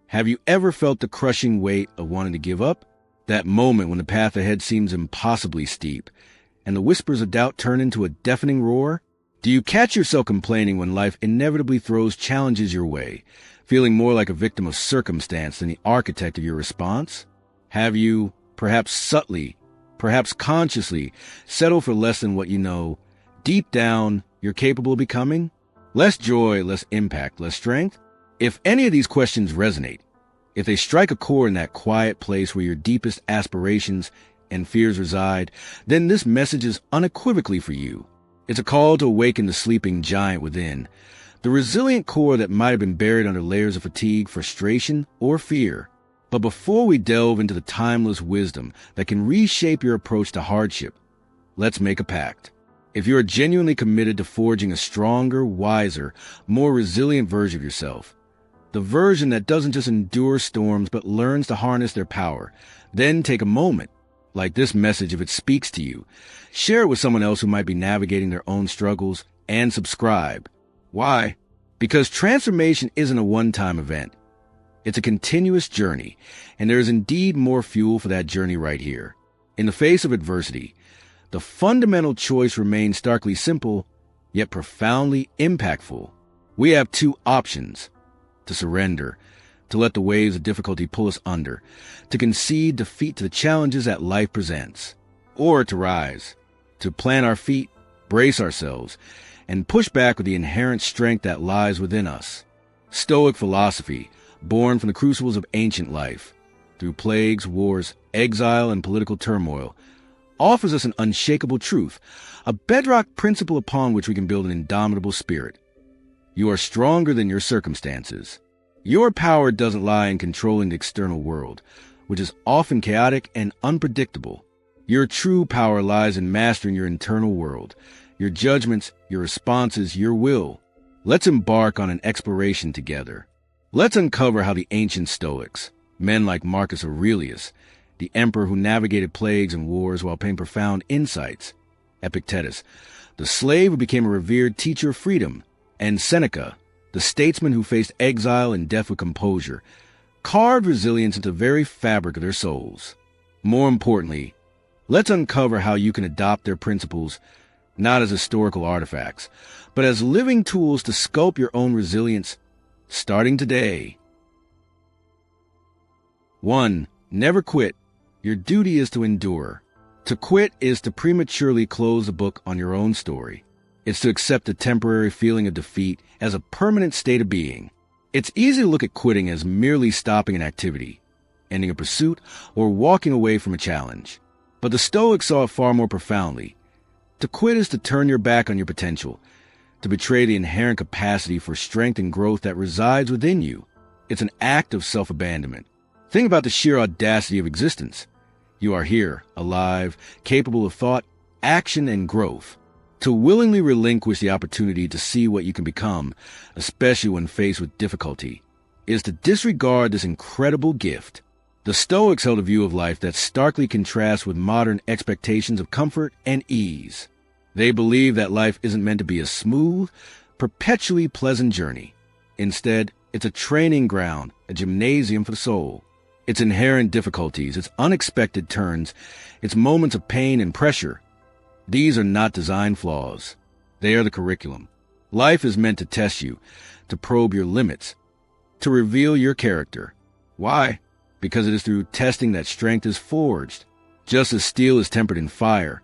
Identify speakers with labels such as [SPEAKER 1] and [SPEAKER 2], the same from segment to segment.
[SPEAKER 1] Have you ever felt the crushing weight of wanting to give up? That moment when the path ahead seems impossibly steep, and the whispers of doubt turn into a deafening roar? Do you catch yourself complaining when life inevitably throws challenges your way, feeling more like a victim of circumstance than the architect of your response? Have you, perhaps subtly, perhaps consciously, settled for less than what you know, deep down, you're capable of becoming? Less joy, less impact, less strength? If any of these questions resonate, if they strike a chord in that quiet place where your deepest aspirations and fears reside, then this message is unequivocally for you. It's a call to awaken the sleeping giant within, the resilient core that might have been buried under layers of fatigue, frustration, or fear. But before we delve into the timeless wisdom that can reshape your approach to hardship, let's make a pact. If you are genuinely committed to forging a stronger, wiser, more resilient version of yourself, the version that doesn't just endure storms but learns to harness their power, then take a moment, like this message if it speaks to you. Share it with someone else who might be navigating their own struggles, and subscribe. Why? Because transformation isn't a one-time event. It's a continuous journey, and there is indeed more fuel for that journey right here. In the face of adversity, the fundamental choice remains starkly simple, yet profoundly impactful. We have two options: to surrender, to let the waves of difficulty pull us under, to concede defeat to the challenges that life presents, or to rise, to plant our feet, brace ourselves, and push back with the inherent strength that lies within us. Stoic philosophy, born from the crucibles of ancient life, through plagues, wars, exile, and political turmoil, offers us an unshakable truth, a bedrock principle upon which we can build an indomitable spirit. You are stronger than your circumstances. Your power doesn't lie in controlling the external world, which is often chaotic and unpredictable. Your true power lies in mastering your internal world, your judgments, your responses, your will. Let's embark on an exploration together. Let's uncover how the ancient Stoics, men like Marcus Aurelius, the emperor who navigated plagues and wars while paying profound insights, Epictetus, the slave who became a revered teacher of freedom, and Seneca, the statesman who faced exile and death with composure, carved resilience into the very fabric of their souls. More importantly, let's uncover how you can adopt their principles not as historical artifacts, but as living tools to sculpt your own resilience, starting today. 1. Never quit. Your duty is to endure. To quit is to prematurely close the book on your own story. It's to accept the temporary feeling of defeat as a permanent state of being. It's easy to look at quitting as merely stopping an activity, ending a pursuit, or walking away from a challenge. But the Stoics saw it far more profoundly. To quit is to turn your back on your potential, to betray the inherent capacity for strength and growth that resides within you. It's an act of self-abandonment. Think about the sheer audacity of existence. You are here, alive, capable of thought, action, and growth. To willingly relinquish the opportunity to see what you can become, especially when faced with difficulty, is to disregard this incredible gift. The Stoics held a view of life that starkly contrasts with modern expectations of comfort and ease. They believe that life isn't meant to be a smooth, perpetually pleasant journey. Instead, it's a training ground, a gymnasium for the soul. Its inherent difficulties, its unexpected turns, its moments of pain and pressure, these are not design flaws. They are the curriculum. Life is meant to test you, to probe your limits, to reveal your character. Why? Because it is through testing that strength is forged. Just as steel is tempered in fire,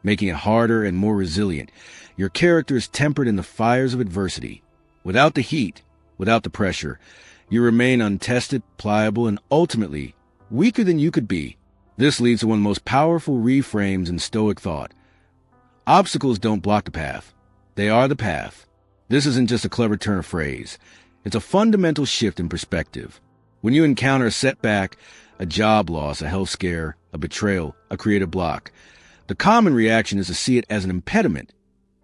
[SPEAKER 1] making it harder and more resilient, your character is tempered in the fires of adversity. Without the heat, without the pressure, you remain untested, pliable, and ultimately weaker than you could be. This leads to one of the most powerful reframes in Stoic thought. Obstacles don't block the path. They are the path. This isn't just a clever turn of phrase. It's a fundamental shift in perspective. When you encounter a setback, a job loss, a health scare, a betrayal, a creative block, the common reaction is to see it as an impediment,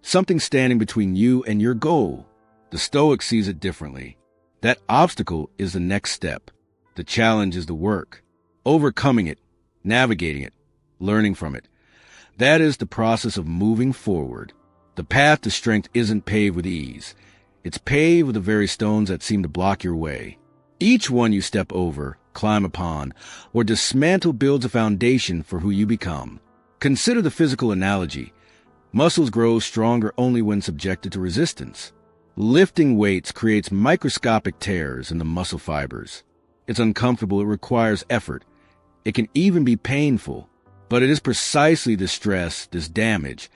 [SPEAKER 1] something standing between you and your goal. The Stoic sees it differently. That obstacle is the next step. The challenge is the work. Overcoming it, navigating it, learning from it. That is the process of moving forward. The path to strength isn't paved with ease. It's paved with the very stones that seem to block your way. Each one you step over, climb upon, or dismantle builds a foundation for who you become. Consider the physical analogy. Muscles grow stronger only when subjected to resistance. Lifting weights creates microscopic tears in the muscle fibers. It's uncomfortable, it requires effort. It can even be painful. But it is precisely this stress, this damage,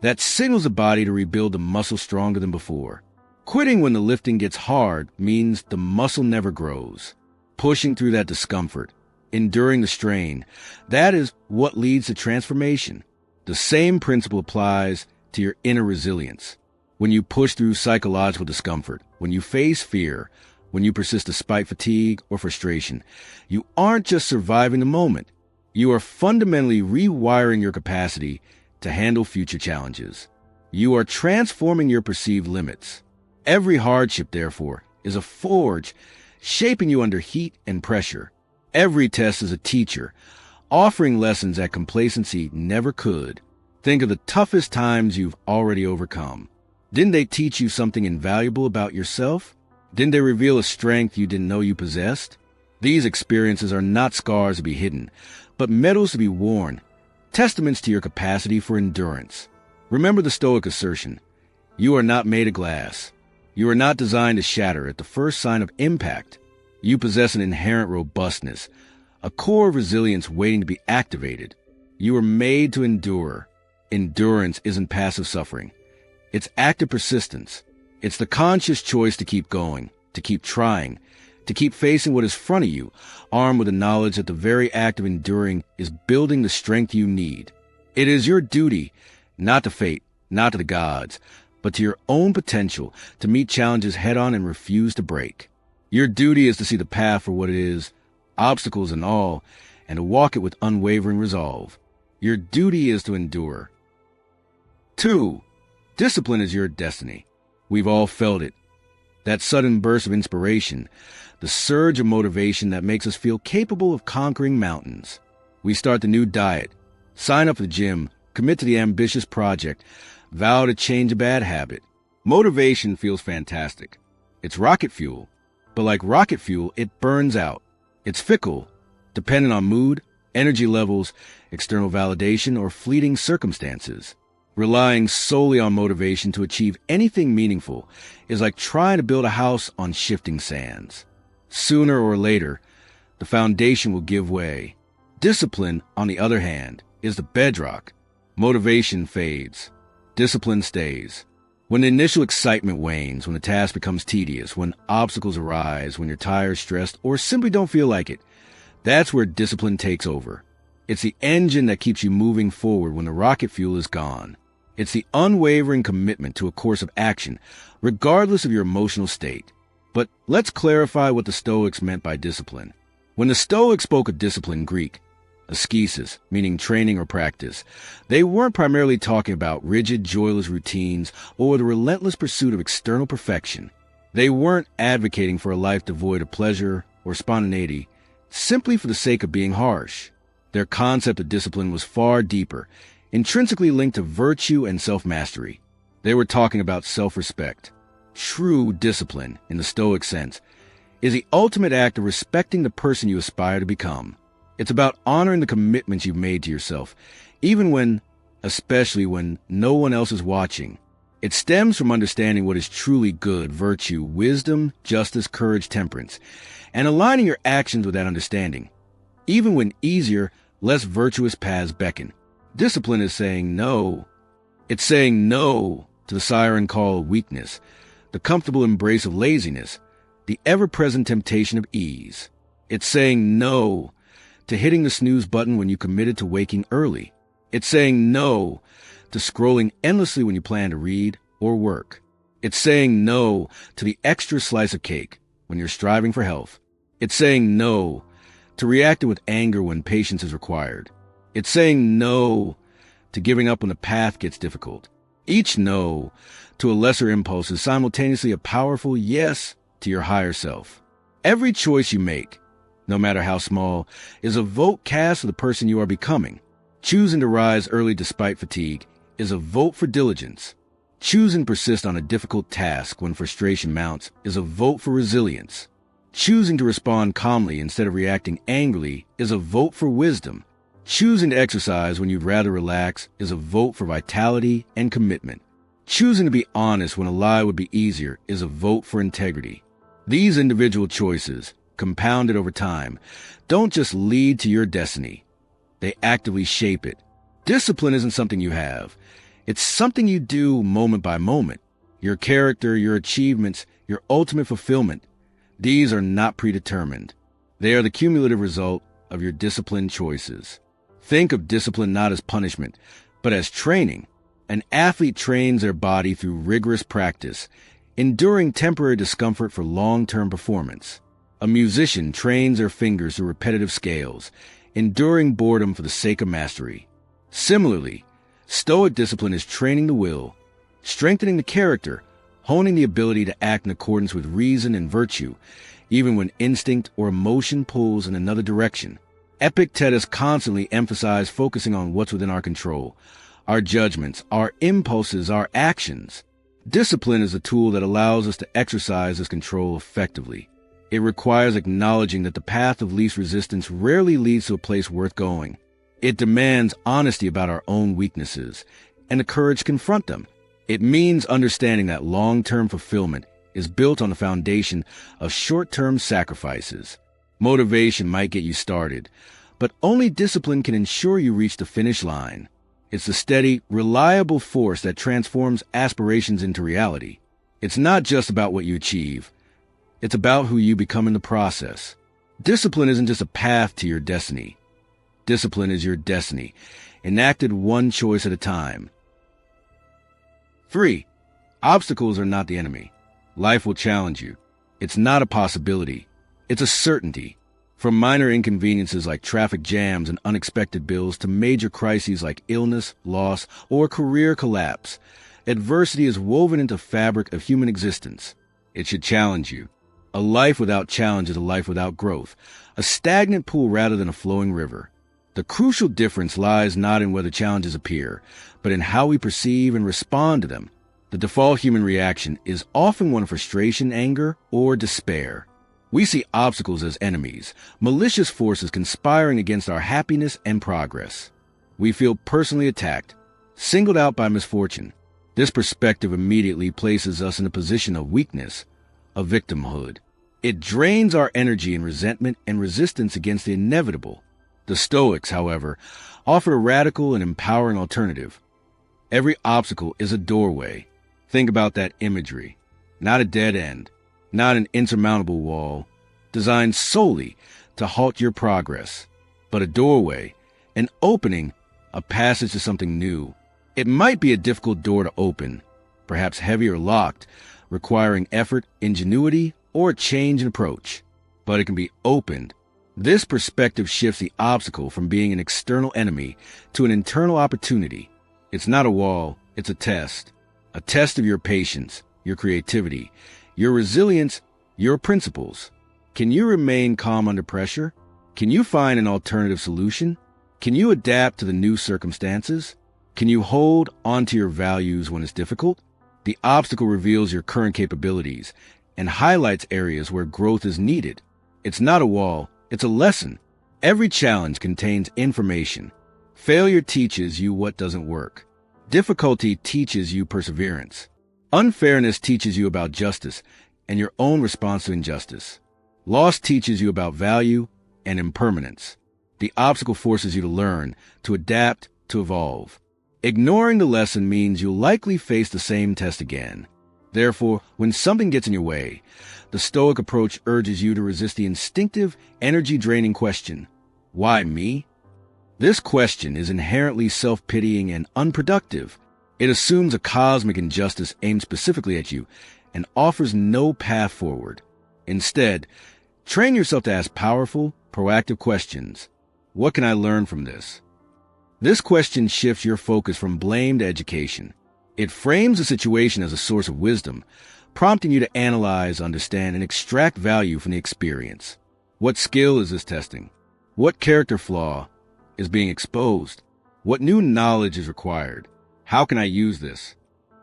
[SPEAKER 1] that signals the body to rebuild the muscle stronger than before. Quitting when the lifting gets hard means the muscle never grows. Pushing through that discomfort, enduring the strain, that is what leads to transformation. The same principle applies to your inner resilience. When you push through psychological discomfort, when you face fear, when you persist despite fatigue or frustration, you aren't just surviving the moment. You are fundamentally rewiring your capacity to handle future challenges. You are transforming your perceived limits. Every hardship, therefore, is a forge, shaping you under heat and pressure. Every test is a teacher, offering lessons that complacency never could. Think of the toughest times you've already overcome. Didn't they teach you something invaluable about yourself? Didn't they reveal a strength you didn't know you possessed? These experiences are not scars to be hidden, but medals to be worn, testaments to your capacity for endurance. Remember the Stoic assertion, you are not made of glass. You are not designed to shatter at the first sign of impact. You possess an inherent robustness, a core of resilience waiting to be activated. You are made to endure. Endurance isn't passive suffering. It's active persistence. It's the conscious choice to keep going, to keep trying, to keep facing what is in front of you, armed with the knowledge that the very act of enduring is building the strength you need. It is your duty, not to fate, not to the gods, but to your own potential to meet challenges head-on and refuse to break. Your duty is to see the path for what it is, obstacles and all, and to walk it with unwavering resolve. Your duty is to endure. 2. Discipline is your destiny. We've all felt it. That sudden burst of inspiration, the surge of motivation that makes us feel capable of conquering mountains. We start the new diet, sign up for the gym, commit to the ambitious project, vow to change a bad habit. Motivation feels fantastic. It's rocket fuel. But like rocket fuel, it burns out. It's fickle, dependent on mood, energy levels, external validation, or fleeting circumstances. Relying solely on motivation to achieve anything meaningful is like trying to build a house on shifting sands. Sooner or later, the foundation will give way. Discipline, on the other hand, is the bedrock. Motivation fades. Discipline stays. When the initial excitement wanes, when the task becomes tedious, when obstacles arise, when you're tired, stressed, or simply don't feel like it, that's where discipline takes over. It's the engine that keeps you moving forward when the rocket fuel is gone. It's the unwavering commitment to a course of action, regardless of your emotional state. But let's clarify what the Stoics meant by discipline. When the Stoics spoke of discipline, Greek, ascesis, meaning training or practice, they weren't primarily talking about rigid, joyless routines or the relentless pursuit of external perfection. They weren't advocating for a life devoid of pleasure or spontaneity, simply for the sake of being harsh. Their concept of discipline was far deeper, intrinsically linked to virtue and self-mastery. They were talking about self-respect. True discipline, in the Stoic sense, is the ultimate act of respecting the person you aspire to become. It's about honoring the commitments you've made to yourself, especially when no one else is watching. It stems from understanding what is truly good, virtue, wisdom, justice, courage, temperance, and aligning your actions with that understanding. Even when easier, less virtuous paths beckon. Discipline is saying no. It's saying no to the siren call of weakness, the comfortable embrace of laziness, the ever-present temptation of ease. It's saying no to hitting the snooze button when you committed to waking early. It's saying no to scrolling endlessly when you plan to read or work. It's saying no to the extra slice of cake when you're striving for health. It's saying no to reacting with anger when patience is required. It's saying no to giving up when the path gets difficult. Each no to a lesser impulse is simultaneously a powerful yes to your higher self. Every choice you make, no matter how small, is a vote cast for the person you are becoming. Choosing to rise early despite fatigue is a vote for diligence. Choosing to persist on a difficult task when frustration mounts is a vote for resilience. Choosing to respond calmly instead of reacting angrily is a vote for wisdom. Choosing to exercise when you'd rather relax is a vote for vitality and commitment. Choosing to be honest when a lie would be easier is a vote for integrity. These individual choices, compounded over time, don't just lead to your destiny. They actively shape it. Discipline isn't something you have. It's something you do moment by moment. Your character, your achievements, your ultimate fulfillment, these are not predetermined. They are the cumulative result of your disciplined choices. Think of discipline not as punishment, but as training. An athlete trains their body through rigorous practice, enduring temporary discomfort for long-term performance. A musician trains their fingers through repetitive scales, enduring boredom for the sake of mastery. Similarly, Stoic discipline is training the will, strengthening the character, honing the ability to act in accordance with reason and virtue, even when instinct or emotion pulls in another direction. Epictetus constantly emphasized focusing on what's within our control, our judgments, our impulses, our actions. Discipline is a tool that allows us to exercise this control effectively. It requires acknowledging that the path of least resistance rarely leads to a place worth going. It demands honesty about our own weaknesses and the courage to confront them. It means understanding that long-term fulfillment is built on the foundation of short-term sacrifices. Motivation might get you started, but only discipline can ensure you reach the finish line. It's the steady, reliable force that transforms aspirations into reality. It's not just about what you achieve. It's about who you become in the process. Discipline isn't just a path to your destiny. Discipline is your destiny, enacted one choice at a time. 3. Obstacles are not the enemy. Life will challenge you. It's not a possibility. It's a certainty. From minor inconveniences like traffic jams and unexpected bills to major crises like illness, loss, or career collapse, adversity is woven into the fabric of human existence. It should challenge you. A life without challenge is a life without growth, a stagnant pool rather than a flowing river. The crucial difference lies not in whether challenges appear, but in how we perceive and respond to them. The default human reaction is often one of frustration, anger, or despair. We see obstacles as enemies, malicious forces conspiring against our happiness and progress. We feel personally attacked, singled out by misfortune. This perspective immediately places us in a position of weakness, of victimhood. It drains our energy in resentment and resistance against the inevitable. The Stoics, however, offer a radical and empowering alternative. Every obstacle is a doorway. Think about that imagery. Not a dead end, not an insurmountable wall, designed solely to halt your progress, but a doorway, an opening, a passage to something new. It might be a difficult door to open, perhaps heavy or locked, requiring effort, ingenuity, or a change in approach, but it can be opened. This perspective shifts the obstacle from being an external enemy to an internal opportunity. It's not a wall, it's a test of your patience, your creativity, your resilience, your principles. Can you remain calm under pressure? Can you find an alternative solution? Can you adapt to the new circumstances? Can you hold onto your values when it's difficult? The obstacle reveals your current capabilities and highlights areas where growth is needed. It's not a wall, it's a lesson. Every challenge contains information. Failure teaches you what doesn't work. Difficulty teaches you perseverance. Unfairness teaches you about justice and your own response to injustice. Loss teaches you about value and impermanence. The obstacle forces you to learn, to adapt, to evolve. Ignoring the lesson means you'll likely face the same test again. Therefore, when something gets in your way, the Stoic approach urges you to resist the instinctive, energy-draining question, why me? This question is inherently self-pitying and unproductive. It assumes a cosmic injustice aimed specifically at you and offers no path forward. Instead, train yourself to ask powerful, proactive questions. What can I learn from this? This question shifts your focus from blame to education. It frames the situation as a source of wisdom, prompting you to analyze, understand, and extract value from the experience. What skill is this testing? What character flaw is being exposed? What new knowledge is required? How can I use this?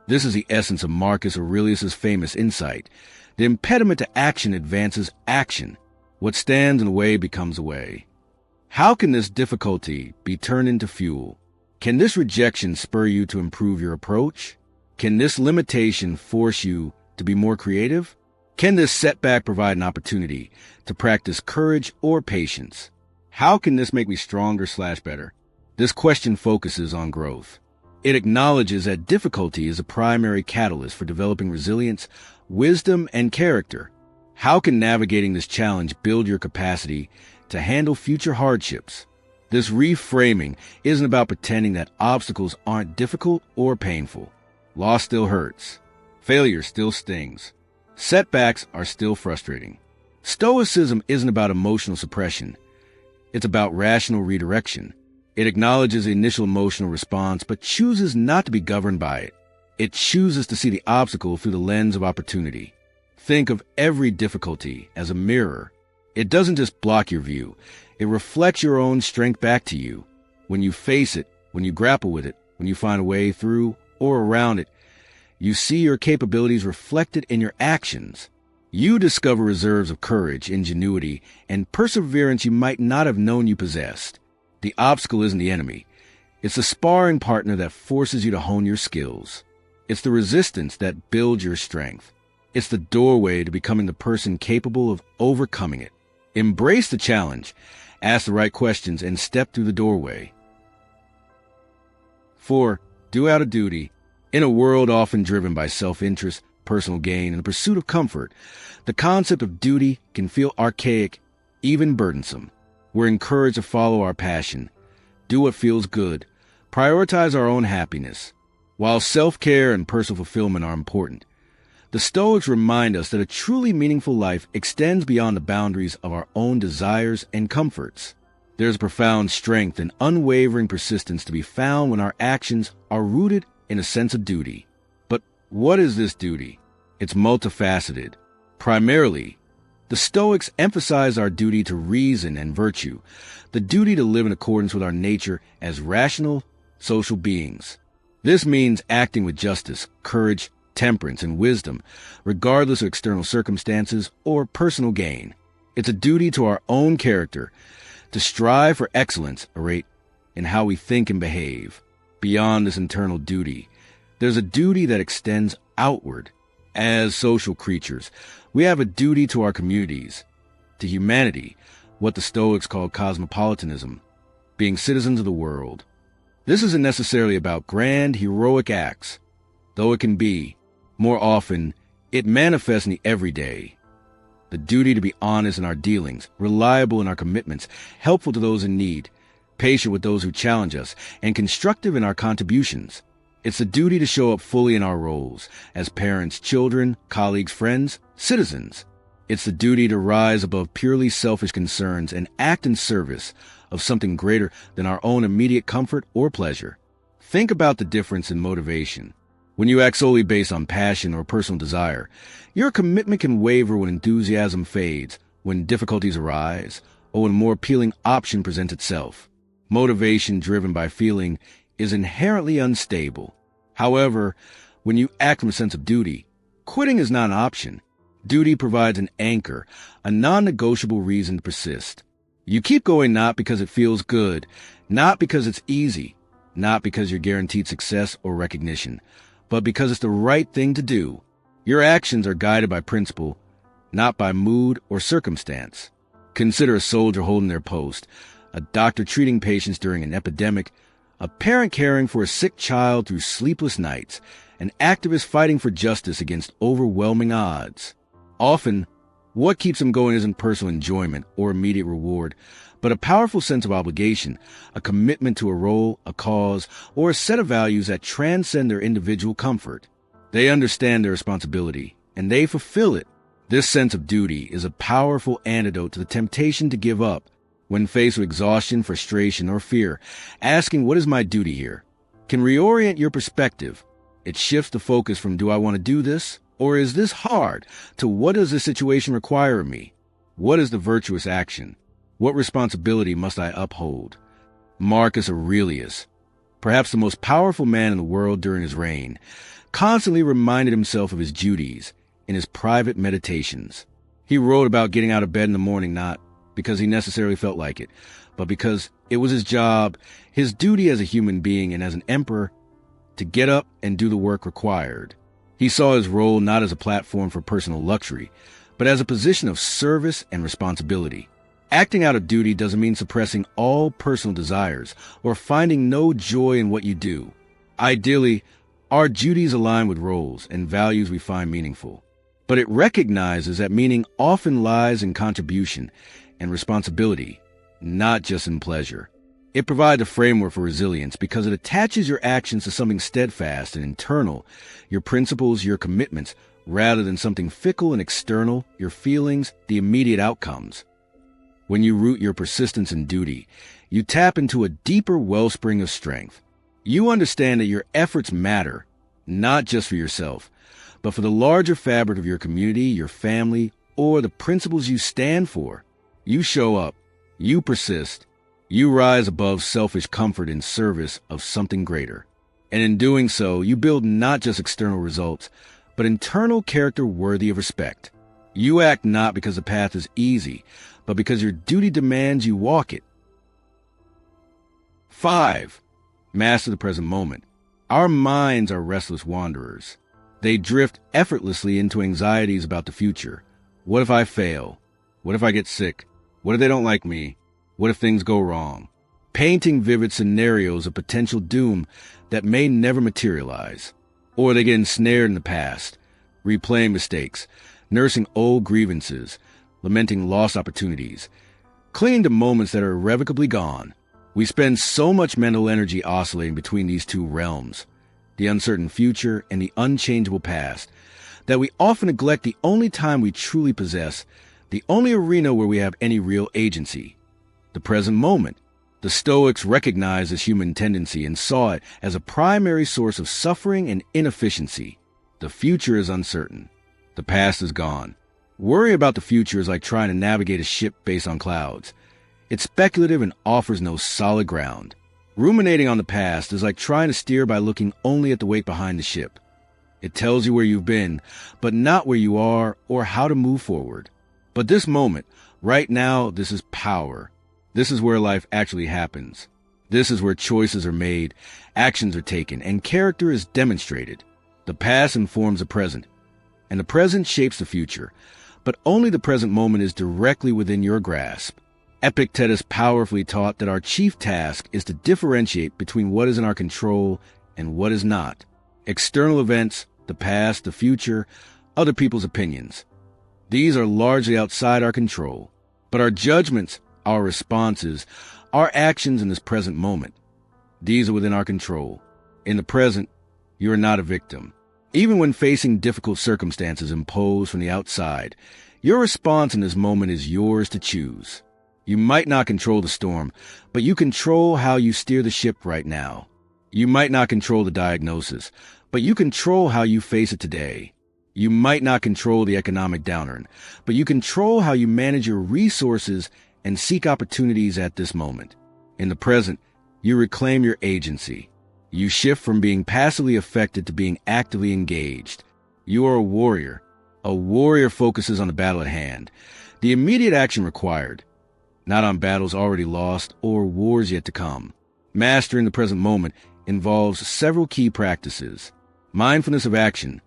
[SPEAKER 1] This is the essence of Marcus Aurelius' famous insight. The impediment to action advances action. What stands in the way becomes a way. How can this difficulty be turned into fuel? Can this rejection spur you to improve your approach? Can this limitation force you to be more creative? Can this setback provide an opportunity to practice courage or patience? How can this make me stronger/better? This question focuses on growth. It acknowledges that difficulty is a primary catalyst for developing resilience, wisdom, and character. How can navigating this challenge build your capacity to handle future hardships? This reframing isn't about pretending that obstacles aren't difficult or painful. Loss still hurts. Failure still stings. Setbacks are still frustrating. Stoicism isn't about emotional suppression. It's about rational redirection. It acknowledges the initial emotional response, but chooses not to be governed by it. It chooses to see the obstacle through the lens of opportunity. Think of every difficulty as a mirror. It doesn't just block your view. It reflects your own strength back to you. When you face it, when you grapple with it, when you find a way through or around it, you see your capabilities reflected in your actions. You discover reserves of courage, ingenuity, and perseverance you might not have known you possessed. The obstacle isn't the enemy. It's the sparring partner that forces you to hone your skills. It's the resistance that builds your strength. It's the doorway to becoming the person capable of overcoming it. Embrace the challenge, ask the right questions, and step through the doorway. 4. Do out of duty. In a world often driven by self-interest, personal gain, and the pursuit of comfort, the concept of duty can feel archaic, even burdensome. We're encouraged to follow our passion, do what feels good, prioritize our own happiness. While self-care and personal fulfillment are important, the Stoics remind us that a truly meaningful life extends beyond the boundaries of our own desires and comforts. There's profound strength and unwavering persistence to be found when our actions are rooted in a sense of duty. But what is this duty? It's multifaceted. Primarily, the Stoics emphasize our duty to reason and virtue, the duty to live in accordance with our nature as rational, social beings. This means acting with justice, courage, temperance, and wisdom, regardless of external circumstances or personal gain. It's a duty to our own character to strive for excellence, in how we think and behave. Beyond this internal duty, there's a duty that extends outward. As social creatures, we have a duty to our communities, to humanity, what the Stoics call cosmopolitanism, being citizens of the world. This isn't necessarily about grand, heroic acts, though it can be. More often, it manifests in the everyday. The duty to be honest in our dealings, reliable in our commitments, helpful to those in need, patient with those who challenge us, and constructive in our contributions. It's the duty to show up fully in our roles as parents, children, colleagues, friends, citizens. It's the duty to rise above purely selfish concerns and act in service of something greater than our own immediate comfort or pleasure. Think about the difference in motivation. When you act solely based on passion or personal desire, your commitment can waver when enthusiasm fades, when difficulties arise, or when a more appealing option presents itself. Motivation driven by feeling is inherently unstable. However, when you act from a sense of duty, quitting is not an option. Duty provides an anchor, a non-negotiable reason to persist. You keep going not because it feels good, not because it's easy, not because you're guaranteed success or recognition, but because it's the right thing to do. Your actions are guided by principle, not by mood or circumstance. Consider a soldier holding their post, a doctor treating patients during an epidemic, a parent caring for a sick child through sleepless nights, an activist fighting for justice against overwhelming odds. Often, what keeps them going isn't personal enjoyment or immediate reward, but a powerful sense of obligation, a commitment to a role, a cause, or a set of values that transcend their individual comfort. They understand their responsibility, and they fulfill it. This sense of duty is a powerful antidote to the temptation to give up. When faced with exhaustion, frustration, or fear, asking, "What is my duty here?" can reorient your perspective. It shifts the focus from, "Do I want to do this?" or "Is this hard?" to "What does this situation require of me? What is the virtuous action? What responsibility must I uphold?" Marcus Aurelius, perhaps the most powerful man in the world during his reign, constantly reminded himself of his duties, in his private meditations. He wrote about getting out of bed in the morning not because he necessarily felt like it, but because it was his job, his duty as a human being and as an emperor, to get up and do the work required. He saw his role not as a platform for personal luxury, but as a position of service and responsibility. Acting out of duty doesn't mean suppressing all personal desires or finding no joy in what you do. Ideally, our duties align with roles and values we find meaningful. But it recognizes that meaning often lies in contribution and responsibility, not just in pleasure. It provides a framework for resilience because it attaches your actions to something steadfast and internal, your principles, your commitments, rather than something fickle and external, your feelings, the immediate outcomes. When you root your persistence in duty, you tap into a deeper wellspring of strength. You understand that your efforts matter, not just for yourself, but for the larger fabric of your community, your family, or the principles you stand for. You show up, you persist, you rise above selfish comfort in service of something greater. And in doing so, you build not just external results, but internal character worthy of respect. You act not because the path is easy, but because your duty demands you walk it. 5. Master the present moment. Our minds are restless wanderers. They drift effortlessly into anxieties about the future. What if I fail? What if I get sick? What if they don't like me? What if things go wrong? Painting vivid scenarios of potential doom that may never materialize. Or they get ensnared in the past, replaying mistakes, nursing old grievances, lamenting lost opportunities, clinging to moments that are irrevocably gone. We spend so much mental energy oscillating between these two realms, the uncertain future and the unchangeable past, that we often neglect the only time we truly possess, the only arena where we have any real agency, the present moment. The Stoics recognized this human tendency and saw it as a primary source of suffering and inefficiency. The future is uncertain. The past is gone. Worry about the future is like trying to navigate a ship based on clouds. It's speculative and offers no solid ground. Ruminating on the past is like trying to steer by looking only at the wake behind the ship. It tells you where you've been, but not where you are or how to move forward. But this moment, right now, this is power. This is where life actually happens. This is where choices are made, actions are taken, and character is demonstrated. The past informs the present, and the present shapes the future, but only the present moment is directly within your grasp. Epictetus powerfully taught that our chief task is to differentiate between what is in our control and what is not. External events, the past, the future, other people's opinions. These are largely outside our control, but our judgments, our responses, our actions in this present moment, these are within our control. In the present, you are not a victim. Even when facing difficult circumstances imposed from the outside, your response in this moment is yours to choose. You might not control the storm, but you control how you steer the ship right now. You might not control the diagnosis, but you control how you face it today. You might not control the economic downturn, but you control how you manage your resources and seek opportunities at this moment. In the present, you reclaim your agency. You shift from being passively affected to being actively engaged. You are a warrior. A warrior focuses on the battle at hand, the immediate action required, not on battles already lost or wars yet to come. Mastering the present moment involves several key practices. Mindfulness of action.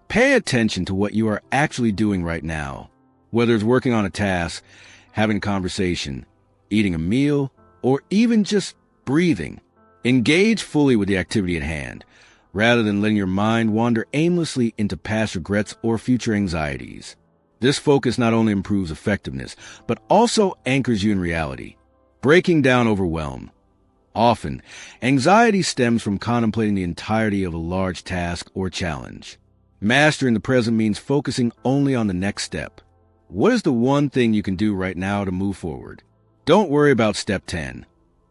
[SPEAKER 1] Pay attention to what you are actually doing right now, whether it's working on a task, having a conversation, eating a meal, or even just breathing. Engage fully with the activity at hand, rather than letting your mind wander aimlessly into past regrets or future anxieties. This focus not only improves effectiveness, but also anchors you in reality, breaking down overwhelm. Often, anxiety stems from contemplating the entirety of a large task or challenge. Mastering the present means focusing only on the next step. What is the one thing you can do right now to move forward? Don't worry about step 10.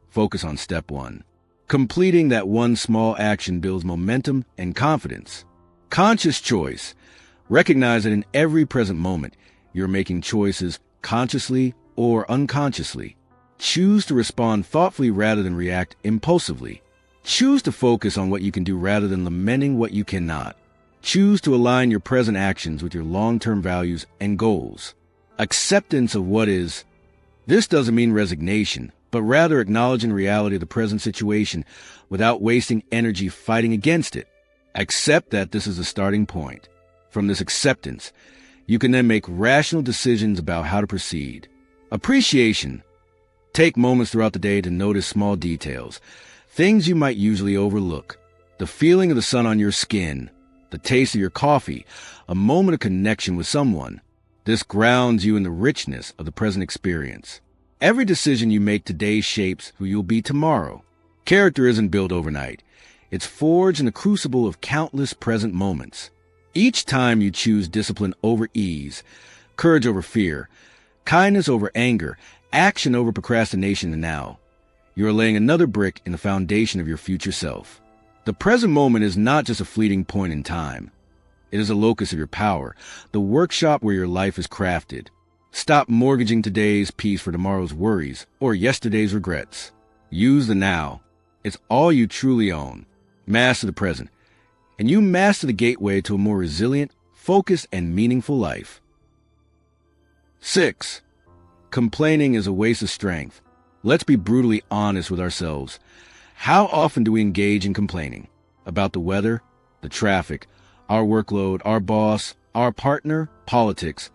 [SPEAKER 1] Focus on step 1. Completing that one small action builds momentum and confidence. Conscious choice. Recognize that in every present moment, you're making choices consciously or unconsciously. Choose to respond thoughtfully rather than react impulsively. Choose to focus on what you can do rather than lamenting what you cannot. Choose to align your present actions with your long-term values and goals. Acceptance of what is. This doesn't mean resignation, but rather acknowledging the reality of the present situation without wasting energy fighting against it. Accept that this is a starting point. From this acceptance, you can then make rational decisions about how to proceed. Appreciation. Take moments throughout the day to notice small details, things you might usually overlook. The feeling of the sun on your skin, the taste of your coffee, a moment of connection with someone. This grounds you in the richness of the present experience. Every decision you make today shapes who you'll be tomorrow. Character isn't built overnight. It's forged in the crucible of countless present moments. Each time you choose discipline over ease, courage over fear, kindness over anger, action over procrastination and now, you are laying another brick in the foundation of your future self. The present moment is not just a fleeting point in time. It is a locus of your power, the workshop where your life is crafted. Stop mortgaging today's peace for tomorrow's worries or yesterday's regrets. Use the now. It's all you truly own. Master the present, and you master the gateway to a more resilient, focused, and meaningful life. 6. Complaining is a waste of strength. Let's be brutally honest with ourselves. How often do we engage in complaining? About the weather, the traffic, our workload, our boss, our partner, politics,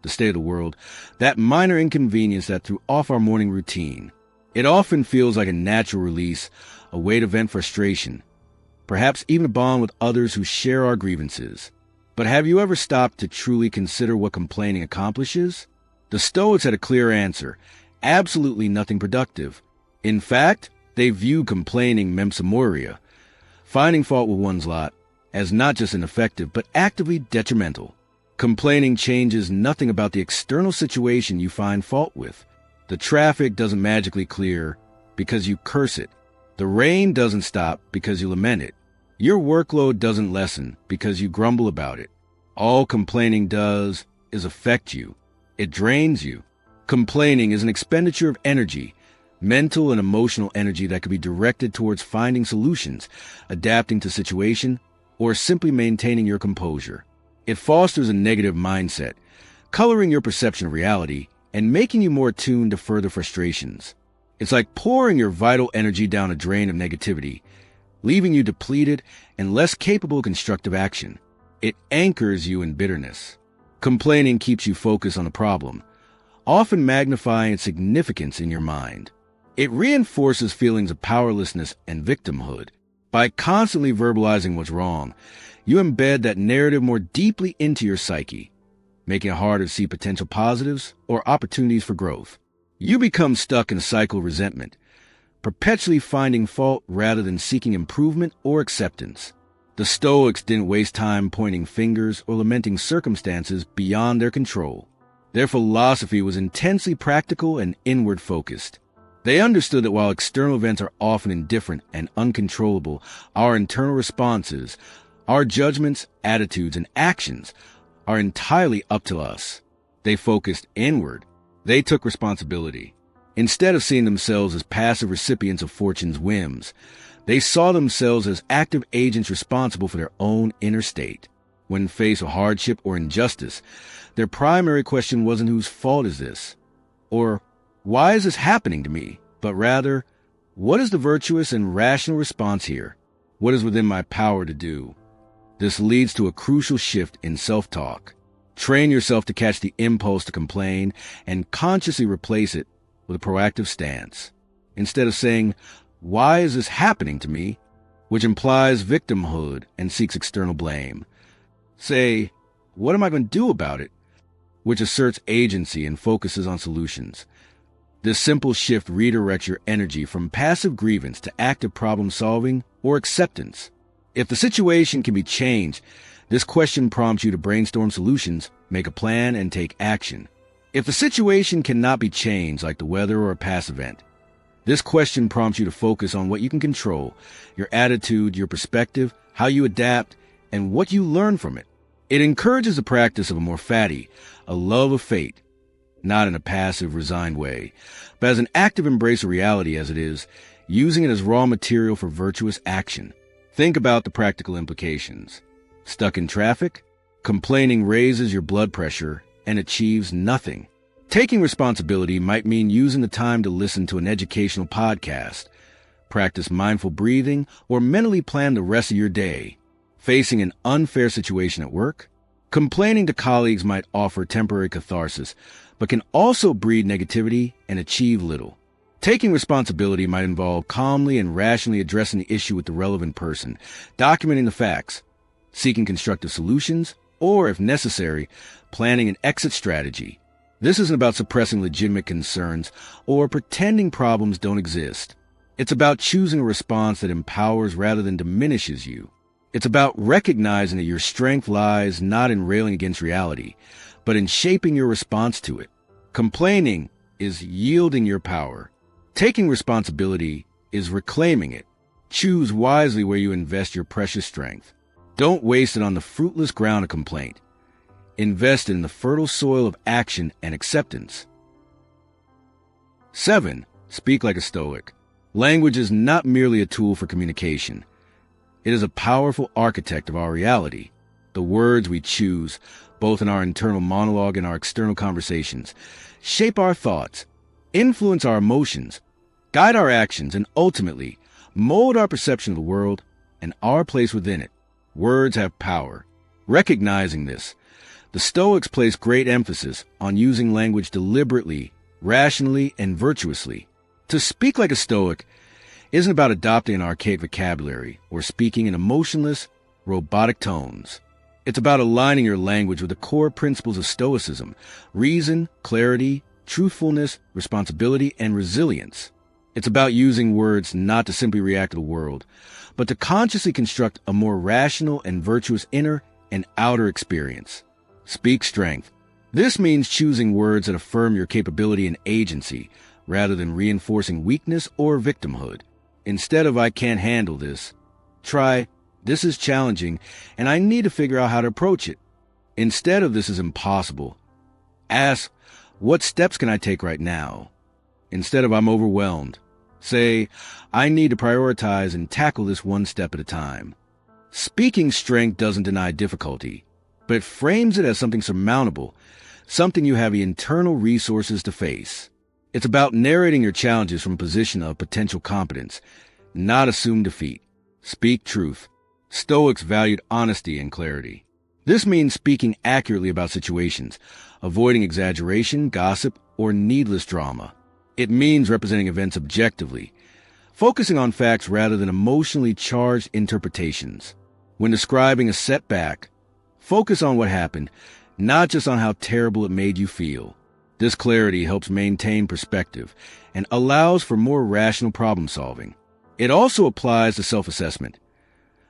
[SPEAKER 1] the state of the world, that minor inconvenience that threw off our morning routine. It often feels like a natural release, a way to vent frustration, perhaps even a bond with others who share our grievances. But have you ever stopped to truly consider what complaining accomplishes? The Stoics had a clear answer: absolutely nothing productive. In fact, they view complaining memsamoria, finding fault with one's lot, as not just ineffective, but actively detrimental. Complaining changes nothing about the external situation you find fault with. The traffic doesn't magically clear because you curse it. The rain doesn't stop because you lament it. Your workload doesn't lessen because you grumble about it. All complaining does is affect you. It drains you. Complaining is an expenditure of energy, mental and emotional energy that could be directed towards finding solutions, adapting to situation, or simply maintaining your composure. It fosters a negative mindset, coloring your perception of reality and making you more attuned to further frustrations. It's like pouring your vital energy down a drain of negativity, leaving you depleted and less capable of constructive action. It anchors you in bitterness. Complaining keeps you focused on the problem, often magnifying its significance in your mind. It reinforces feelings of powerlessness and victimhood. By constantly verbalizing what's wrong, you embed that narrative more deeply into your psyche, making it harder to see potential positives or opportunities for growth. You become stuck in a cycle of resentment, perpetually finding fault rather than seeking improvement or acceptance. The Stoics didn't waste time pointing fingers or lamenting circumstances beyond their control. Their philosophy was intensely practical and inward-focused. They understood that while external events are often indifferent and uncontrollable, our internal responses, our judgments, attitudes, and actions are entirely up to us. They focused inward. They took responsibility. Instead of seeing themselves as passive recipients of fortune's whims, they saw themselves as active agents responsible for their own inner state. When faced with hardship or injustice, their primary question wasn't whose fault is this, or why is this happening to me, but rather, what is the virtuous and rational response here? What is within my power to do? This leads to a crucial shift in self-talk. Train yourself to catch the impulse to complain and consciously replace it with a proactive stance. Instead of saying, why is this happening to me, which implies victimhood and seeks external blame, say, what am I going to do about it, which asserts agency and focuses on solutions. This simple shift redirects your energy from passive grievance to active problem solving or acceptance. If the situation can be changed, this question prompts you to brainstorm solutions, make a plan, and take action. If the situation cannot be changed, like the weather or a past event, this question prompts you to focus on what you can control, your attitude, your perspective, how you adapt, and what you learn from it. It encourages the practice of a more fatty, a love of fate, not in a passive, resigned way, but as an active embrace of reality as it is, using it as raw material for virtuous action. Think about the practical implications. Stuck in traffic? Complaining raises your blood pressure and achieves nothing. Taking responsibility might mean using the time to listen to an educational podcast, practice mindful breathing, or mentally plan the rest of your day. Facing an unfair situation at work? Complaining to colleagues might offer temporary catharsis, but can also breed negativity and achieve little. Taking responsibility might involve calmly and rationally addressing the issue with the relevant person, documenting the facts, seeking constructive solutions, or, if necessary, planning an exit strategy. This isn't about suppressing legitimate concerns or pretending problems don't exist. It's about choosing a response that empowers rather than diminishes you. It's about recognizing that your strength lies not in railing against reality, but in shaping your response to it. Complaining is yielding your power. Taking responsibility is reclaiming it. Choose wisely where you invest your precious strength. Don't waste it on the fruitless ground of complaint. Invest in the fertile soil of action and acceptance. 7. Speak like a Stoic. Language is not merely a tool for communication. It is a powerful architect of our reality. The words we choose, both in our internal monologue and our external conversations, shape our thoughts, influence our emotions, guide our actions, and ultimately mold our perception of the world and our place within it. Words have power. Recognizing this, the Stoics place great emphasis on using language deliberately, rationally, and virtuously. To speak like a Stoic isn't about adopting an archaic vocabulary or speaking in emotionless, robotic tones. It's about aligning your language with the core principles of Stoicism: reason, clarity, truthfulness, responsibility, and resilience. It's about using words not to simply react to the world, but to consciously construct a more rational and virtuous inner and outer experience. Speak strength. This means choosing words that affirm your capability and agency, rather than reinforcing weakness or victimhood. Instead of "I can't handle this," try "This is challenging, and I need to figure out how to approach it." Instead of "This is impossible," ask "What steps can I take right now?" Instead of "I'm overwhelmed," say "I need to prioritize and tackle this one step at a time." Speaking strength doesn't deny difficulty, but it frames it as something surmountable, something you have the internal resources to face. It's about narrating your challenges from a position of potential competence, not assumed defeat. Speak truth. Stoics valued honesty and clarity. This means speaking accurately about situations, avoiding exaggeration, gossip, or needless drama. It means representing events objectively, focusing on facts rather than emotionally charged interpretations. When describing a setback, focus on what happened, not just on how terrible it made you feel. This clarity helps maintain perspective and allows for more rational problem solving. It also applies to self-assessment,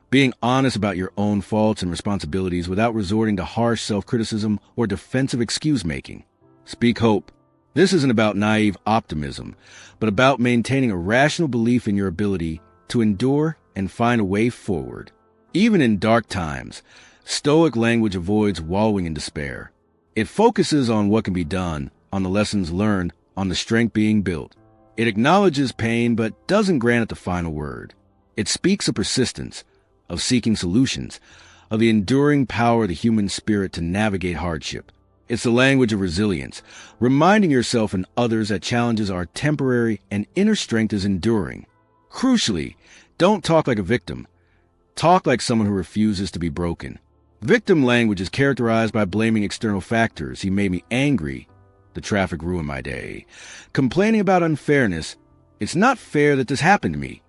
[SPEAKER 1] being honest about your own faults and responsibilities without resorting to harsh self-criticism or defensive excuse-making. Speak hope. This isn't about naive optimism, but about maintaining a rational belief in your ability to endure and find a way forward. Even in dark times, Stoic language avoids wallowing in despair. It focuses on what can be done, on the lessons learned, on the strength being built. It acknowledges pain but doesn't grant it the final word. It speaks of persistence, of seeking solutions, of the enduring power of the human spirit to navigate hardship. It's the language of resilience, reminding yourself and others that challenges are temporary and inner strength is enduring. Crucially, don't talk like a victim. Talk like someone who refuses to be broken. Victim language is characterized by blaming external factors. "He made me angry. The traffic ruined my day." Complaining about unfairness. "It's not fair that this happened to me."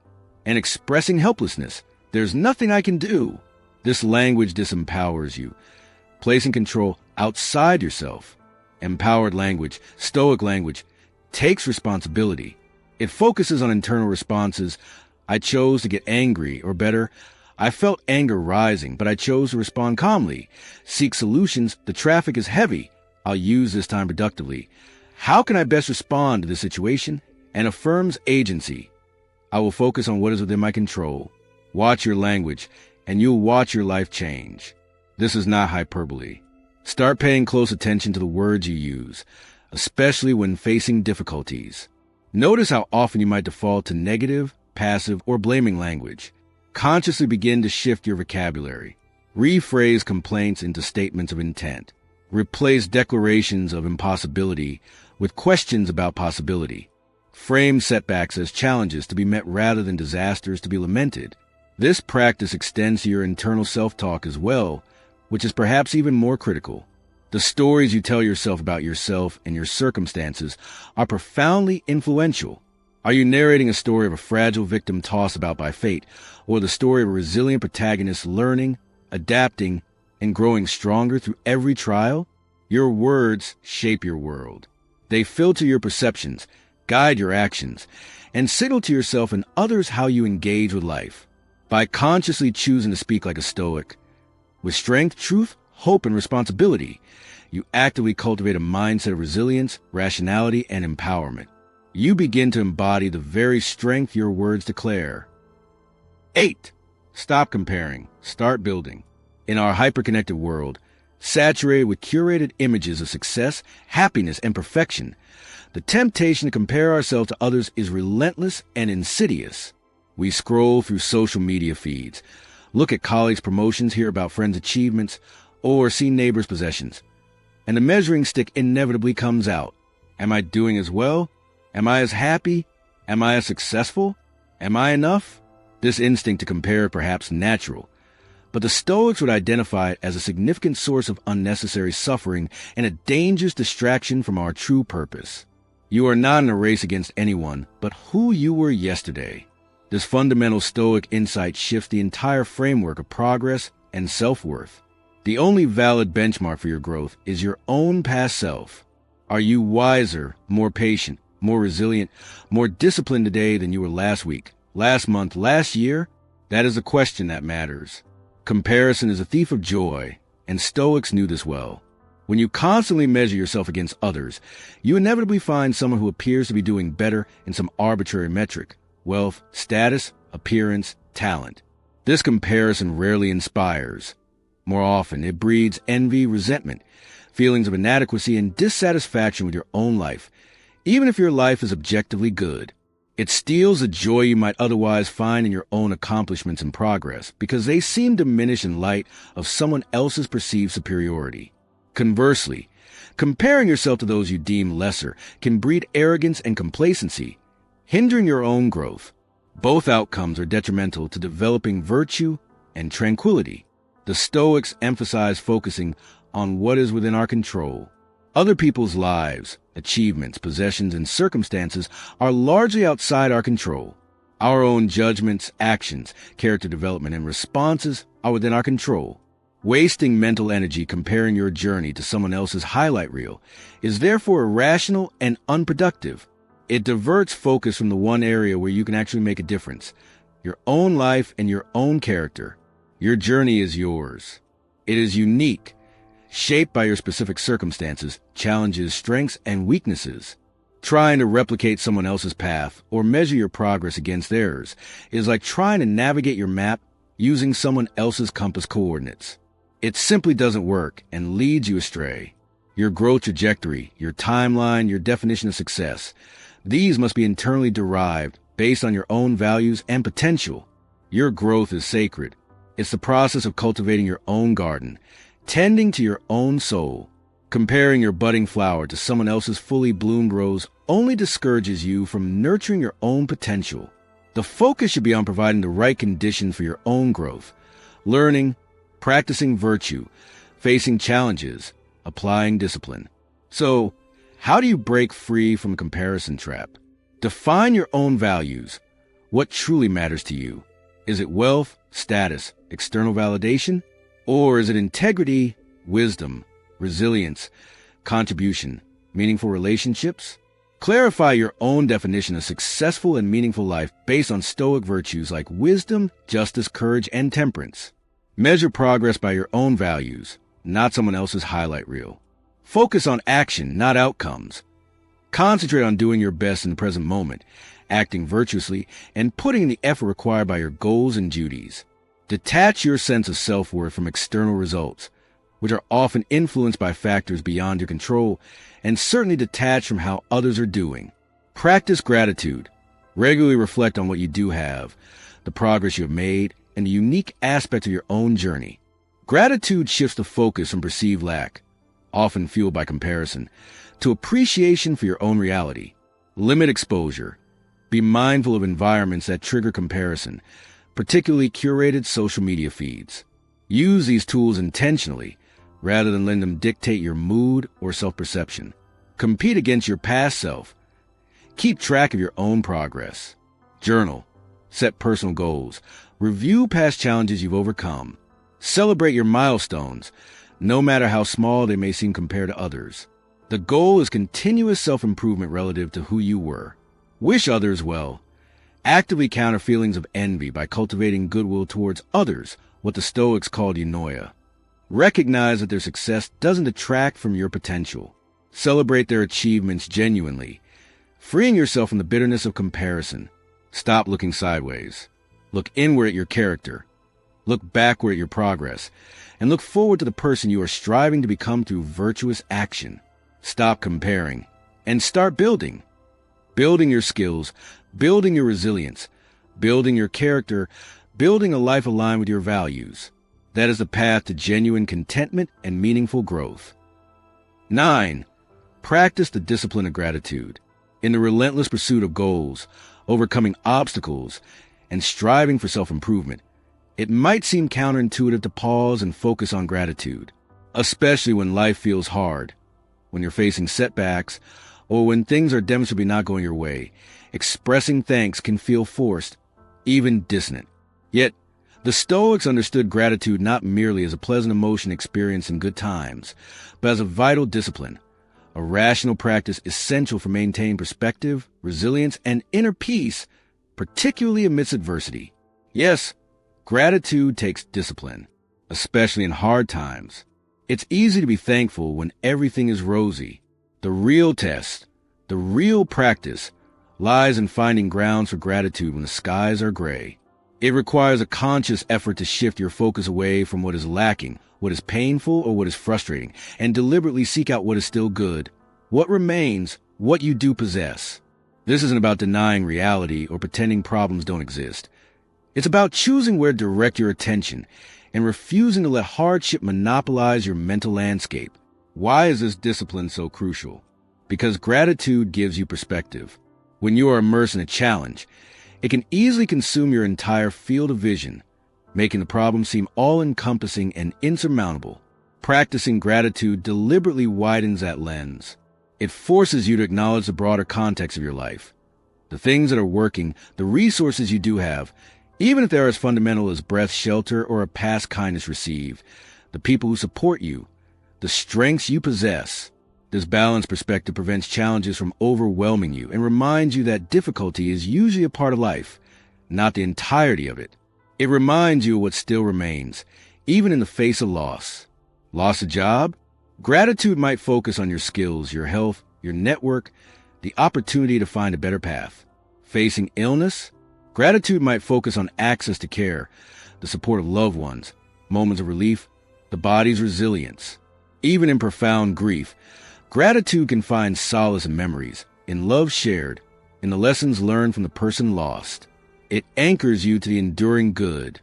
[SPEAKER 1] And expressing helplessness. "There's nothing I can do." This language disempowers you, placing control outside yourself. Empowered language, Stoic language, takes responsibility. It focuses on internal responses. "I chose to get angry," or better, "I felt anger rising, but I chose to respond calmly." Seek solutions. "The traffic is heavy. I'll use this time productively. How can I best respond to this situation?" And affirms agency. "I will focus on what is within my control." Watch your language, and you'll watch your life change. This is not hyperbole. Start paying close attention to the words you use, especially when facing difficulties. Notice how often you might default to negative, passive, or blaming language. Consciously begin to shift your vocabulary. Rephrase complaints into statements of intent. Replace declarations of impossibility with questions about possibility. Frame setbacks as challenges to be met rather than disasters to be lamented. This practice extends to your internal self-talk as well, which is perhaps even more critical. The stories you tell yourself about yourself and your circumstances are profoundly influential. Are you narrating a story of a fragile victim tossed about by fate, or the story of a resilient protagonist learning, adapting, and growing stronger through every trial? Your words shape your world. They filter your perceptions, guide your actions, and signal to yourself and others how you engage with life. By consciously choosing to speak like a Stoic, with strength, truth, hope, and responsibility, you actively cultivate a mindset of resilience, rationality, and empowerment. You begin to embody the very strength your words declare. 8. Stop comparing. Start building. In our hyperconnected world, saturated with curated images of success, happiness, and perfection, the temptation to compare ourselves to others is relentless and insidious. We scroll through social media feeds, look at colleagues' promotions, hear about friends' achievements, or see neighbors' possessions. And the measuring stick inevitably comes out. Am I doing as well? Am I as happy? Am I as successful? Am I enough? This instinct to compare is perhaps natural, but the Stoics would identify it as a significant source of unnecessary suffering and a dangerous distraction from our true purpose. You are not in a race against anyone, but who you were yesterday. This fundamental Stoic insight shifts the entire framework of progress and self-worth. The only valid benchmark for your growth is your own past self. Are you wiser, more patient, more resilient, more disciplined today than you were last week, last month, last year? That is a question that matters. Comparison is a thief of joy, and Stoics knew this well. When you constantly measure yourself against others, you inevitably find someone who appears to be doing better in some arbitrary metric: wealth, status, appearance, talent. This comparison rarely inspires. More often, it breeds envy, resentment, feelings of inadequacy, and dissatisfaction with your own life, even if your life is objectively good. It steals the joy you might otherwise find in your own accomplishments and progress, because they seem diminished in light of someone else's perceived superiority. Conversely, comparing yourself to those you deem lesser can breed arrogance and complacency, hindering your own growth. Both outcomes are detrimental to developing virtue and tranquility. The Stoics emphasize focusing on what is within our control. Other people's lives, achievements, possessions, and circumstances are largely outside our control. Our own judgments, actions, character development, and responses are within our control. Wasting mental energy comparing your journey to someone else's highlight reel is therefore irrational and unproductive. It diverts focus from the one area where you can actually make a difference: your own life and your own character. Your journey is yours. It is unique, shaped by your specific circumstances, challenges, strengths, and weaknesses. Trying to replicate someone else's path or measure your progress against theirs is like trying to navigate your map using someone else's compass coordinates. It simply doesn't work and leads you astray. Your growth trajectory, your timeline, your definition of success, these must be internally derived based on your own values and potential. Your growth is sacred. It's the process of cultivating your own garden, tending to your own soul. Comparing your budding flower to someone else's fully bloomed rose only discourages you from nurturing your own potential. The focus should be on providing the right conditions for your own growth, learning, practicing virtue, facing challenges, applying discipline. So, how do you break free from a comparison trap? Define your own values. What truly matters to you? Is it wealth, status, external validation? Or is it integrity, wisdom, resilience, contribution, meaningful relationships? Clarify your own definition of successful and meaningful life based on Stoic virtues like wisdom, justice, courage, and temperance. Measure progress by your own values, not someone else's highlight reel. Focus on action, not outcomes. Concentrate on doing your best in the present moment, acting virtuously, and putting in the effort required by your goals and duties. Detach your sense of self-worth from external results, which are often influenced by factors beyond your control, and certainly detach from how others are doing. Practice gratitude. Regularly reflect on what you do have, the progress you have made, and the unique aspects of your own journey. Gratitude shifts the focus from perceived lack, often fueled by comparison, to appreciation for your own reality. Limit exposure. Be mindful of environments that trigger comparison, particularly curated social media feeds. Use these tools intentionally, rather than letting them dictate your mood or self-perception. Compete against your past self. Keep track of your own progress. Journal. Set personal goals. Review past challenges you've overcome. Celebrate your milestones, no matter how small they may seem compared to others. The goal is continuous self-improvement relative to who you were. Wish others well. Actively counter feelings of envy by cultivating goodwill towards others, what the Stoics called eunoia. Recognize that their success doesn't detract from your potential. Celebrate their achievements genuinely, freeing yourself from the bitterness of comparison. Stop looking sideways. Look inward at your character. Look backward at your progress, and look forward to the person you are striving to become through virtuous action. Stop comparing, and start building. Building your skills, building your resilience, building your character, building a life aligned with your values. That is the path to genuine contentment and meaningful growth. 9. Practice the discipline of gratitude. In the relentless pursuit of goals, overcoming obstacles, and striving for self-improvement, it might seem counterintuitive to pause and focus on gratitude, especially when life feels hard, when you're facing setbacks, or when things are demonstrably not going your way. Expressing thanks can feel forced, even dissonant. Yet, the Stoics understood gratitude not merely as a pleasant emotion experienced in good times, but as a vital discipline, a rational practice essential for maintaining perspective, resilience, and inner peace, particularly amidst adversity. Yes, gratitude takes discipline, especially in hard times. It's easy to be thankful when everything is rosy. The real test, the real practice, lies in finding grounds for gratitude when the skies are gray. It requires a conscious effort to shift your focus away from what is lacking, what is painful, or what is frustrating, and deliberately seek out what is still good, what remains, what you do possess. This isn't about denying reality or pretending problems don't exist. It's about choosing where to direct your attention and refusing to let hardship monopolize your mental landscape. Why is this discipline so crucial? Because gratitude gives you perspective. When you are immersed in a challenge, it can easily consume your entire field of vision, making the problem seem all-encompassing and insurmountable. Practicing gratitude deliberately widens that lens. It forces you to acknowledge the broader context of your life, the things that are working, the resources you do have, even if they are as fundamental as breath, shelter, or a past kindness received, the people who support you, the strengths you possess. This balanced perspective prevents challenges from overwhelming you and reminds you that difficulty is usually a part of life, not the entirety of it. It reminds you of what still remains, even in the face of loss. Lost a job? Gratitude might focus on your skills, your health, your network, the opportunity to find a better path. Facing illness? Gratitude might focus on access to care, the support of loved ones, moments of relief, the body's resilience. Even in profound grief, gratitude can find solace in memories, in love shared, in the lessons learned from the person lost. It anchors you to the enduring good,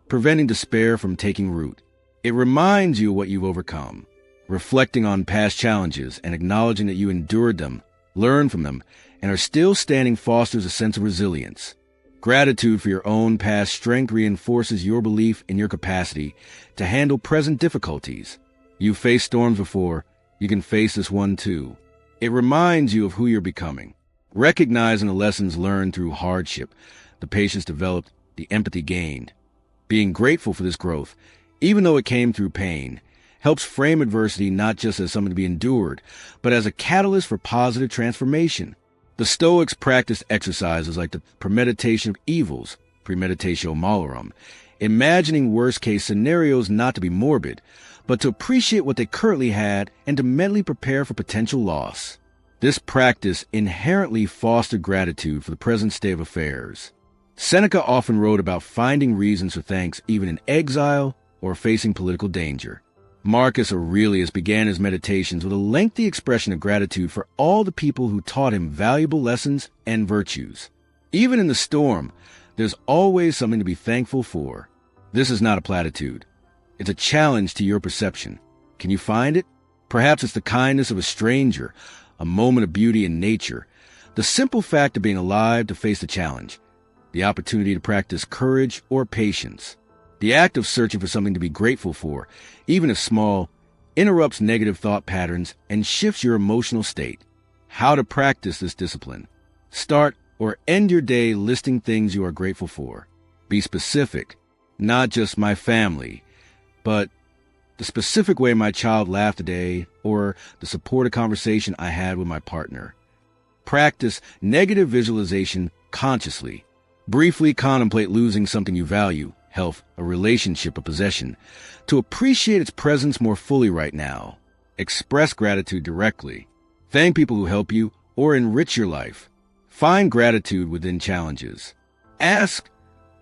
[SPEAKER 1] preventing despair from taking root. It reminds you of what you've overcome. Reflecting on past challenges and acknowledging that you endured them, learned from them, and are still standing fosters a sense of resilience. Gratitude for your own past strength reinforces your belief in your capacity to handle present difficulties. You've faced storms before. You can face this one too. It reminds you of who you're becoming. Recognizing the lessons learned through hardship, the patience developed, the empathy gained. Being grateful for this growth, even though it came through pain, helps frame adversity not just as something to be endured, but as a catalyst for positive transformation. The Stoics practiced exercises like the premeditation of evils, premeditatio malorum, imagining worst-case scenarios not to be morbid, but to appreciate what they currently had and to mentally prepare for potential loss. This practice inherently fostered gratitude for the present state of affairs. Seneca often wrote about finding reasons for thanks even in exile or facing political danger. Marcus Aurelius began his meditations with a lengthy expression of gratitude for all the people who taught him valuable lessons and virtues. Even in the storm, there's always something to be thankful for. This is not a platitude. It's a challenge to your perception. Can you find it? Perhaps it's the kindness of a stranger, a moment of beauty in nature, the simple fact of being alive to face the challenge, the opportunity to practice courage or patience. The act of searching for something to be grateful for, even if small, interrupts negative thought patterns and shifts your emotional state. How to practice this discipline. Start or end your day listing things you are grateful for. Be specific, not just my family, but the specific way my child laughed today or the supportive conversation I had with my partner. Practice negative visualization consciously. Briefly contemplate losing something you value, health, a relationship, a possession, to appreciate its presence more fully right now. Express gratitude directly. Thank people who help you or enrich your life. Find gratitude within challenges. Ask,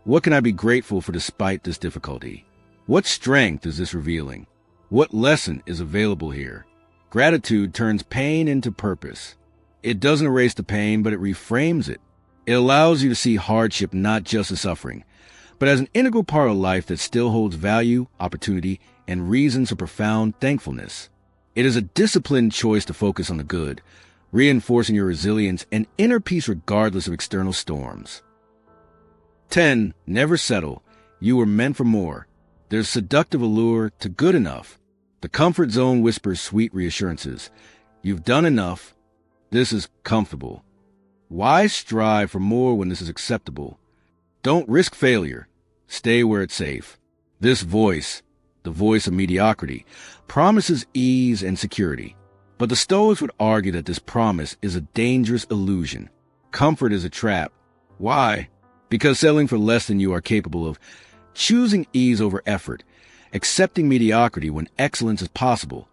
[SPEAKER 1] what can I be grateful for despite this difficulty? What strength is this revealing? What lesson is available here? Gratitude turns pain into purpose. It doesn't erase the pain, but it reframes it. It allows you to see hardship not just as suffering, but as an integral part of life that still holds value, opportunity, and reasons for profound thankfulness. It is a disciplined choice to focus on the good, reinforcing your resilience and inner peace regardless of external storms. 10. Never settle. You were meant for more. There's seductive allure to good enough. The comfort zone whispers sweet reassurances. You've done enough. This is comfortable. Why strive for more when this is acceptable? Don't risk failure. Stay where it's safe. This voice, the voice of mediocrity, promises ease and security. But the Stoics would argue that this promise is a dangerous illusion. Comfort is a trap. Why? Because settling for less than you are capable of, choosing ease over effort, accepting mediocrity when excellence is possible.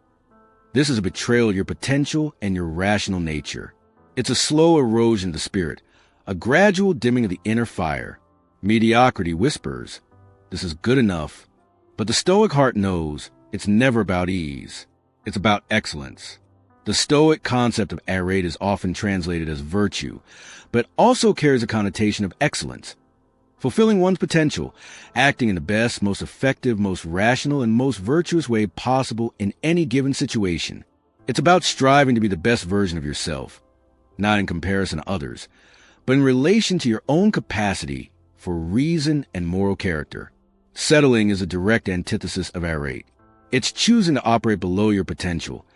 [SPEAKER 1] This is a betrayal of your potential and your rational nature. It's a slow erosion of the spirit, a gradual dimming of the inner fire. Mediocrity whispers, this is good enough. But the Stoic heart knows it's never about ease. It's about excellence. The Stoic concept of arete is often translated as virtue, but also carries a connotation of excellence. Fulfilling one's potential, acting in the best, most effective, most rational, and most virtuous way possible in any given situation. It's about striving to be the best version of yourself, not in comparison to others, but in relation to your own capacity for reason and moral character. Settling is a direct antithesis of arete. It's choosing to operate below your potential,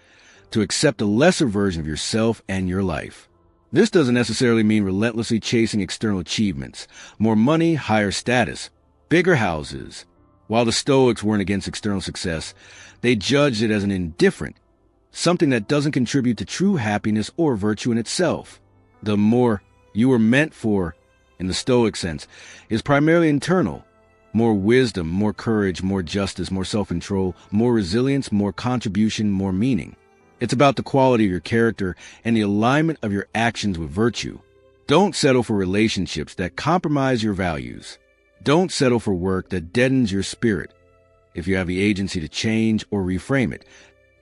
[SPEAKER 1] to accept a lesser version of yourself and your life. This doesn't necessarily mean relentlessly chasing external achievements, more money, higher status, bigger houses. While the Stoics weren't against external success, they judged it as an indifferent, something that doesn't contribute to true happiness or virtue in itself. The more you were meant for, in the Stoic sense, is primarily internal. More wisdom, more courage, more justice, more self-control, more resilience, more contribution, more meaning. It's about the quality of your character and the alignment of your actions with virtue. Don't settle for relationships that compromise your values. Don't settle for work that deadens your spirit. If you have the agency to change or reframe it,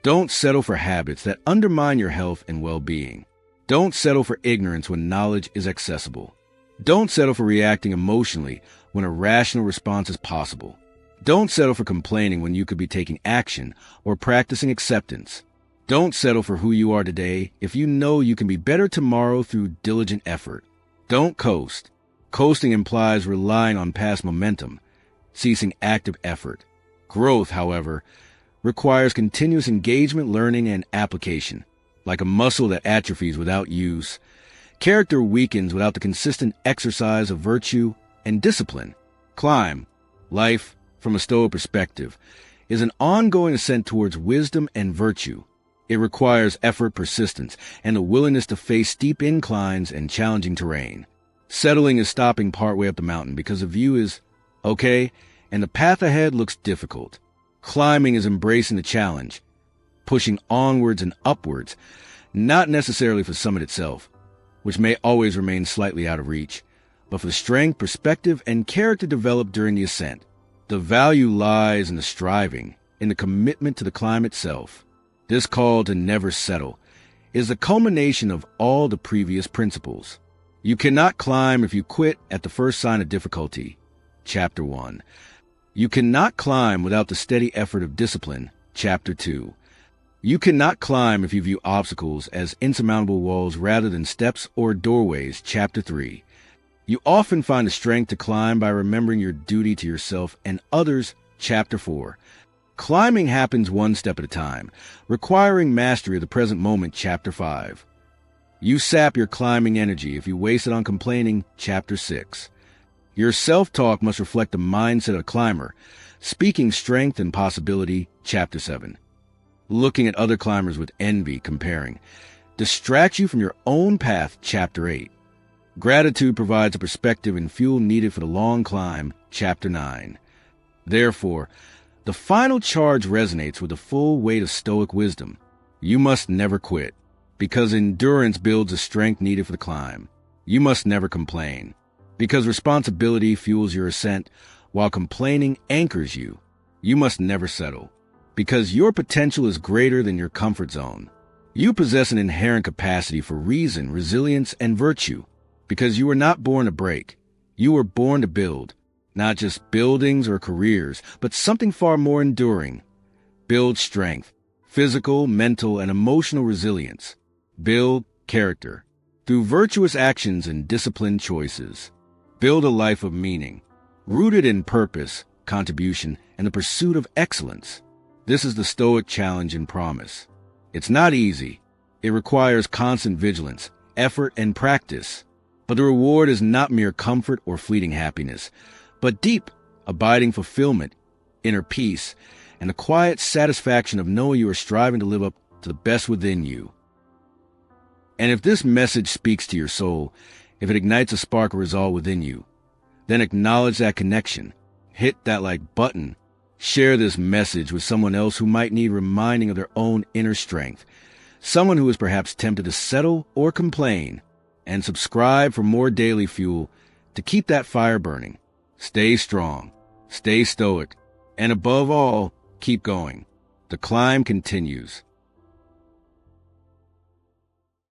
[SPEAKER 1] don't settle for habits that undermine your health and well-being. Don't settle for ignorance when knowledge is accessible. Don't settle for reacting emotionally when a rational response is possible. Don't settle for complaining when you could be taking action or practicing acceptance. Don't settle for who you are today if you know you can be better tomorrow through diligent effort. Don't coast. Coasting implies relying on past momentum, ceasing active effort. Growth, however, requires continuous engagement, learning, and application. Like a muscle that atrophies without use, character weakens without the consistent exercise of virtue and discipline. Climb. Life, from a Stoic perspective, is an ongoing ascent towards wisdom and virtue. It requires effort, persistence, and the willingness to face steep inclines and challenging terrain. Settling is stopping partway up the mountain because the view is okay and the path ahead looks difficult. Climbing is embracing the challenge, pushing onwards and upwards, not necessarily for the summit itself, which may always remain slightly out of reach, but for the strength, perspective, and character developed during the ascent. The value lies in the striving, in the commitment to the climb itself. This call to never settle is the culmination of all the previous principles. You cannot climb if you quit at the first sign of difficulty. Chapter 1. You cannot climb without the steady effort of discipline, Chapter 2. You cannot climb if you view obstacles as insurmountable walls rather than steps or doorways, Chapter 3. You often find the strength to climb by remembering your duty to yourself and others, Chapter 4. Climbing happens one step at a time, requiring mastery of the present moment, Chapter 5. You sap your climbing energy if you waste it on complaining, Chapter 6. Your self-talk must reflect the mindset of a climber, speaking strength and possibility, Chapter 7. Looking at other climbers with envy, comparing, distracts you from your own path, Chapter 8. Gratitude provides a perspective and fuel needed for the long climb, Chapter 9. Therefore, the final charge resonates with the full weight of Stoic wisdom. You must never quit, because endurance builds the strength needed for the climb. You must never complain, because responsibility fuels your ascent, while complaining anchors you. You must never settle, because your potential is greater than your comfort zone. You possess an inherent capacity for reason, resilience, and virtue, because you were not born to break. You were born to build, not just buildings or careers, but something far more enduring. Build strength, physical, mental, and emotional resilience. Build character through virtuous actions and disciplined choices. Build a life of meaning, rooted in purpose, contribution, and the pursuit of excellence. This is the Stoic challenge and promise. It's not easy. It requires constant vigilance, effort, and practice. But the reward is not mere comfort or fleeting happiness, but deep, abiding fulfillment, inner peace, and the quiet satisfaction of knowing you are striving to live up to the best within you. And if this message speaks to your soul, if it ignites a spark of resolve within you, then acknowledge that connection. Hit that like button. Share this message with someone else who might need reminding of their own inner strength, someone who is perhaps tempted to settle or complain, and subscribe for more daily fuel to keep that fire burning. Stay strong, stay stoic, and above all, keep going. The climb continues.